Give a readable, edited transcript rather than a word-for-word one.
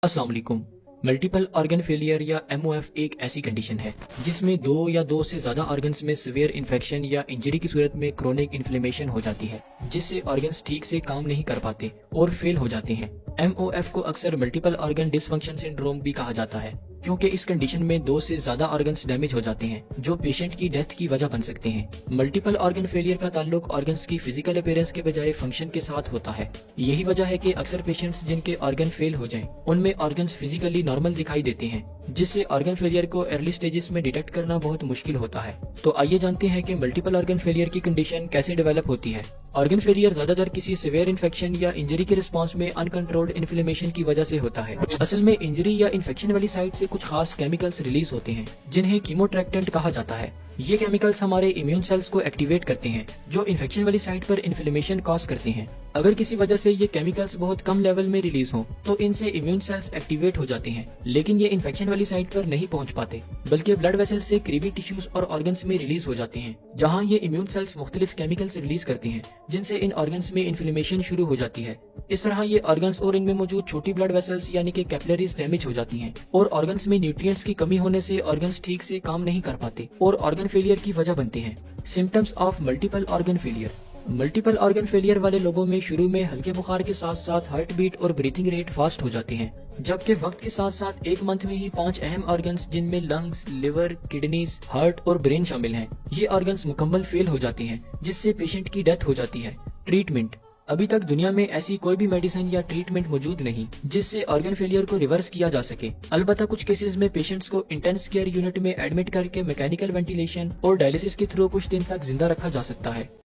अस्सलाम वालेकुम। Multiple organ failure या एमओएफ एक ऐसी कंडीशन है जिसमें दो या दो से ज्यादा ऑर्गन्स में सीवियर इन्फेक्शन या इंजरी की सूरत में क्रोनिक इन्फ्लेमेशन हो जाती है, जिससे ऑर्गन्स ठीक से काम नहीं कर पाते और फेल हो जाते हैं। एमओएफ को अक्सर मल्टीपल ऑर्गन डिसफंक्शन सिंड्रोम भी कहा जाता है, क्योंकि इस कंडीशन में दो से ज्यादा ऑर्गन्स डैमेज हो जाते हैं जो पेशेंट की डेथ की वजह बन सकते हैं। मल्टीपल ऑर्गन फेलियर का ताल्लुक ऑर्गन्स की फिजिकल अपीयरेंस के बजाय फंक्शन के साथ होता है। यही वजह है कि अक्सर पेशेंट्स जिनके ऑर्गन फेल हो जाएं, उनमें ऑर्गन्स फिजिकली नॉर्मल दिखाई देते हैं, जिससे ऑर्गन फेलियर को अर्ली स्टेजेस में डिटेक्ट करना बहुत मुश्किल होता है। तो आइए जानते हैं कि मल्टीपल ऑर्गन फेलियर की कंडीशन कैसे डेवलप होती है। ऑर्गन फेलियर ज्यादातर किसी सीवियर इन्फेक्शन या इंजरी के रिस्पांस में अनकंट्रोल्ड इन्फ्लेमेशन की वजह से होता है। असल में इंजरी या इन्फेक्शन वाली साइट से कुछ खास केमिकल्स रिलीज होते हैं जिन्हें कीमोट्रैक्टेंट कहा जाता है। ये केमिकल्स हमारे इम्यून सेल्स को एक्टिवेट करते हैं जो इन्फेक्शन वाली साइट पर इन्फ्लेमेशन कॉज करते हैं। अगर किसी वजह से ये केमिकल्स बहुत कम लेवल में रिलीज हों तो इनसे इम्यून सेल्स एक्टिवेट हो जाते हैं, लेकिन ये इन्फेक्शन वाली साइट पर नहीं पहुंच पाते, बल्कि ब्लड वेसल से करीबी टिश्यूज और ऑर्गन्स में रिलीज हो जाते हैं, जहां ये इम्यून सेल्स मुख्तलिफ केमिकल्स रिलीज करते हैं जिनसे इन ऑर्गन्स में इन्फ्लेमेशन शुरू हो जाती है। इस तरह ये ऑर्गन्स और इनमें मौजूद छोटी ब्लड वेसल्स यानी कि कैपिलरीज डैमेज हो जाती हैं और ऑर्गन्स में न्यूट्रिएंट्स की कमी होने से ऑर्गन्स ठीक से काम नहीं कर पाते और ऑर्गन फेलियर की वजह बनते हैं। Symptoms of multiple organ failure. Multiple organ failure वाले लोगों में शुरू में हल्के बुखार के साथ साथ हार्ट बीट और ब्रीथिंग रेट फास्ट हो जाते हैं, जबकि वक्त के साथ साथ एक मंथ में ही 5 अहम ऑर्गन्स जिनमें लंग्स, लिवर, किडनीज, हार्ट और ब्रेन शामिल हैं, ये ऑर्गन्स मुकम्मल फेल हो जाते हैं, जिससे पेशेंट की डेथ हो जाती है। ट्रीटमेंट। अभी तक दुनिया में ऐसी कोई भी मेडिसिन या ट्रीटमेंट मौजूद नहीं जिससे ऑर्गन फेलियर को रिवर्स किया जा सके। अलबत्ता कुछ केसेस में पेशेंट्स को इंटेंस केयर यूनिट में एडमिट करके मैकेनिकल वेंटिलेशन और डायलिसिस के थ्रू कुछ दिन तक जिंदा रखा जा सकता है।